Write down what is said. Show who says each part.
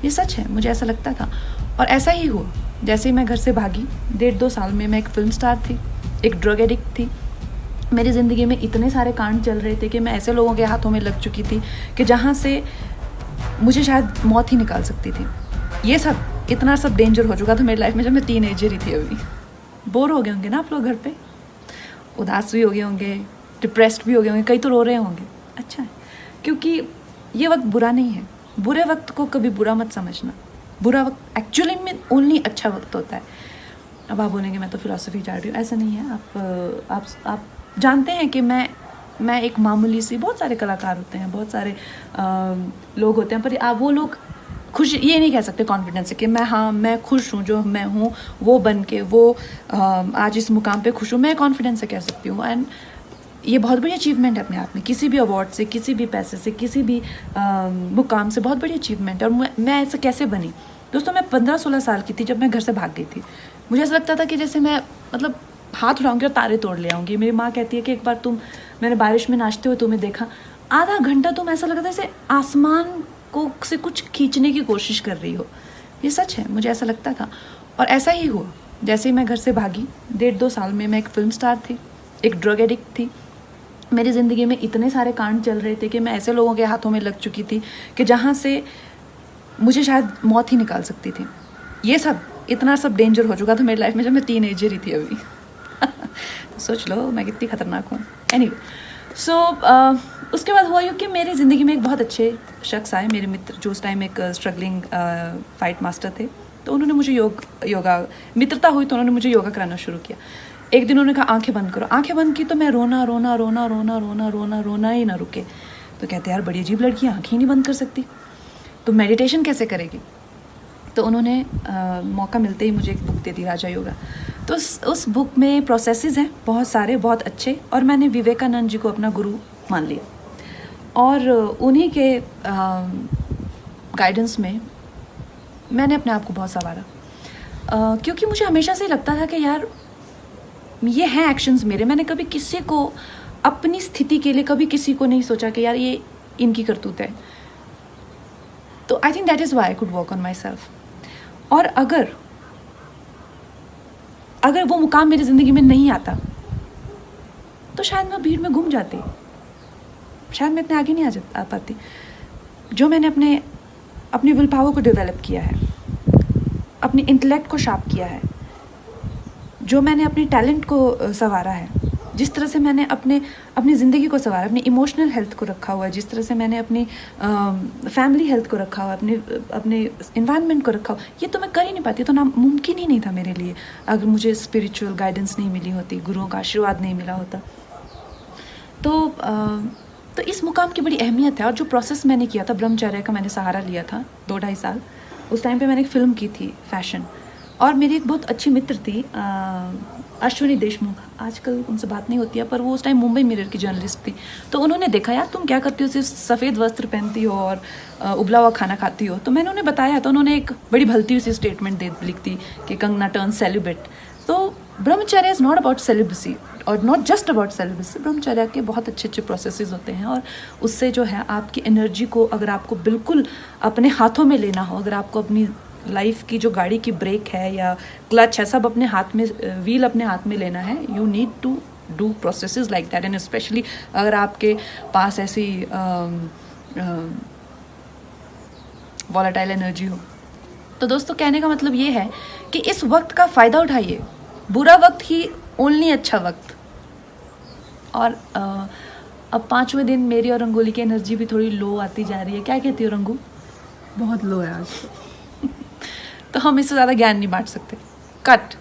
Speaker 1: ये सच है, मुझे ऐसा लगता था और ऐसा ही हुआ। जैसे ही मैं घर से भागी, 1.5-2 साल में मैं एक फिल्म स्टार थी, एक ड्रग एडिक्ट थी। मेरी ज़िंदगी में इतने सारे कांड चल रहे थे कि मैं ऐसे लोगों के हाथों में लग चुकी थी कि जहाँ से मुझे शायद मौत ही निकाल सकती थी। ये सब इतना सब डेंजर हो चुका था मेरी लाइफ में जब मैं टीनेजर ही थी। अभी बोर हो गए होंगे ना आप लोग घर पे, उदास भी हो गए होंगे, डिप्रेस्ड भी हो गए होंगे, कई तो रो रहे होंगे। अच्छा है, क्योंकि ये वक्त बुरा नहीं है। बुरे वक्त को कभी बुरा मत समझना। बुरा वक्त एक्चुअली में ओनली अच्छा वक्त होता है। अब आप बोलेंगे मैं तो फिलॉसफी चाह रही हूँ, ऐसा नहीं है। आप जानते हैं कि मैं एक मामूली सी, बहुत सारे कलाकार होते हैं, बहुत सारे लोग होते हैं, पर आप वो लोग खुश ये नहीं कह सकते कॉन्फिडेंस से कि मैं खुश हूँ, जो मैं हूँ वो बन के वो आज इस मुकाम पे खुश हूँ। मैं कॉन्फिडेंस से कह सकती हूँ। एंड ये बहुत बड़ी अचीवमेंट है अपने आप में, किसी भी अवार्ड से, किसी भी पैसे से, किसी भी मुकाम से बहुत बड़ी अचीवमेंट है। और मैं ऐसा कैसे बनी दोस्तों? मैं 15-16 साल की थी जब मैं घर से भाग गई थी। मुझे ऐसा लगता था कि जैसे मैं मतलब हाथ उठाऊंगी और तारे तोड़ ले आऊँगी। मेरी माँ कहती है कि एक बार मैंने बारिश में नाचते हुए तुम्हें देखा, आधा घंटा तुम ऐसा लगा था जैसे आसमान को से कुछ खींचने की कोशिश कर रही हो। ये सच है, मुझे ऐसा लगता था और ऐसा ही हुआ। जैसे ही मैं घर से भागी, 1.5-2 साल में मैं एक फिल्म स्टार थी, एक ड्रग एडिक्ट थी। मेरी ज़िंदगी में इतने सारे कांड चल रहे थे कि मैं ऐसे लोगों के हाथों में लग चुकी थी कि जहाँ से मुझे शायद मौत ही निकाल सकती थी। ये सब इतना सब डेंजर हो चुका था मेरी लाइफ में जब मैं टीनेजर ही थी अभी। सोच लो मैं कितनी खतरनाक हूँ। एनीवे, सो उसके बाद हुआ यूँ कि मेरी ज़िंदगी में एक बहुत अच्छे शख्स आए, मेरे मित्र, जो उस टाइम एक स्ट्रगलिंग फाइट मास्टर थे। तो उन्होंने मुझे योगा मित्रता हुई तो उन्होंने मुझे योगा कराना शुरू किया। एक दिन उन्होंने कहा आंखें बंद करो। आंखें बंद की तो मैं रोना ही ना रुके। तो कहते यार बड़ी अजीब लड़की, आंखें ही नहीं बंद कर सकती, तो मेडिटेशन कैसे करेगी? तो उन्होंने मौका मिलते ही मुझे एक बुक दे दी, राजा योगा। तो उस बुक में प्रोसेसेस हैं बहुत सारे, बहुत अच्छे, और मैंने विवेकानंद जी को अपना गुरु मान लिया और उन्हीं के गाइडेंस में मैंने अपने आप को बहुत संवारा। क्योंकि मुझे हमेशा से लगता था कि यार ये हैं एक्शंस मेरे। मैंने कभी किसी को अपनी स्थिति के लिए कभी किसी को नहीं सोचा कि यार ये इनकी करतूत है। तो I think that is why I could work on my self. और अगर वो मुकाम मेरी ज़िंदगी में नहीं आता तो शायद मैं भीड़ में घूम जाती, शायद मैं इतने आगे नहीं आ पाती। जो मैंने अपनी विल पावर को डेवलप किया है, अपनी इंटेलेक्ट को शार्प किया है, जो मैंने अपने टैलेंट को संवारा है, जिस तरह से मैंने अपनी ज़िंदगी को संवारा, अपनी इमोशनल हेल्थ को रखा हुआ है, जिस तरह से मैंने अपनी फैमिली हेल्थ को रखा हुआ, अपने इन्वायरमेंट को रखा हुआ, ये तो मैं कर ही नहीं पाती। तो नामुमकिन ही नहीं था मेरे लिए अगर मुझे स्पिरिचुअल गाइडेंस नहीं मिली होती, गुरुओं का आशीर्वाद नहीं मिला होता। तो इस मुकाम की बड़ी अहमियत है। और जो प्रोसेस मैंने किया था, ब्रह्मचर्य का मैंने सहारा लिया था 2-2.5 साल। उस टाइम पे मैंने एक फ़िल्म की थी फैशन, और मेरी एक बहुत अच्छी मित्र थी अश्विनी देशमुख, आजकल उनसे बात नहीं होती है, पर वो उस टाइम मुंबई मिरर की जर्नलिस्ट थी। तो उन्होंने देखा यार तुम क्या करती हो, सिर्फ सफ़ेद वस्त्र पहनती हो और उबला हुआ खाना खाती हो। तो मैंने उन्हें बताया, तो उन्होंने एक बड़ी भलती सी स्टेटमेंट लिख दी कि कंगना टर्न सेलिब्रेट। तो ब्रह्मचर्य इज़ नॉट अबाउट सेलिब्रेसी और नॉट जस्ट अबाउट सेलिब्रेसी। ब्रह्मचर्य के बहुत अच्छे प्रोसेसेस होते हैं, और उससे जो है आपकी एनर्जी को, अगर आपको बिल्कुल अपने हाथों में लेना हो, अगर आपको अपनी लाइफ की जो गाड़ी की ब्रेक है या क्लच है, सब अपने हाथ में, व्हील अपने हाथ में लेना है, you need to do processes like that. And specially अगर आपके पास ऐसी वॉलेटाइल एनर्जी हो। तो दोस्तों कहने का मतलब ये है कि इस वक्त का फ़ायदा उठाइए। बुरा वक्त ही ओनली अच्छा वक्त। और अब 5वें दिन मेरी और रंगोली की एनर्जी भी थोड़ी लो आती जा रही है। क्या कहती हो रंगू?
Speaker 2: बहुत लो है आज।
Speaker 1: तो हम इससे ज़्यादा ज्ञान नहीं बांट सकते। कट।